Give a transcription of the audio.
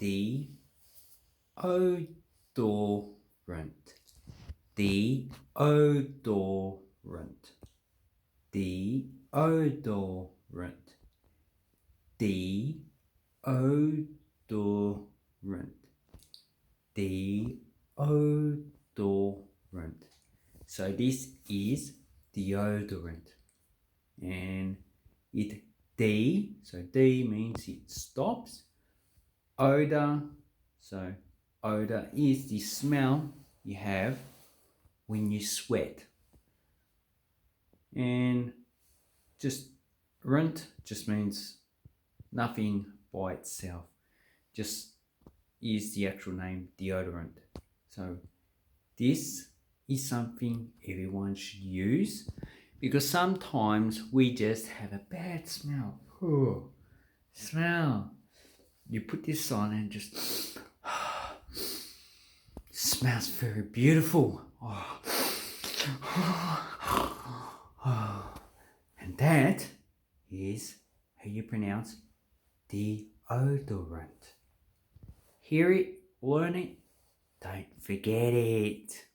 Deodorant. Deodorant. Deodorant. Deodorant. Deodorant. So this is deodorant. And it D, so D means it stops. Odor, so odor is the smell you have when you sweat. And just rent just means nothing by itself, just is the actual name deodorant. So this is something everyone should use because sometimes we just have a bad smell. Smell. You put this on and just smells very beautiful. And that is how you pronounce deodorant. Hear it, learn it, don't forget it.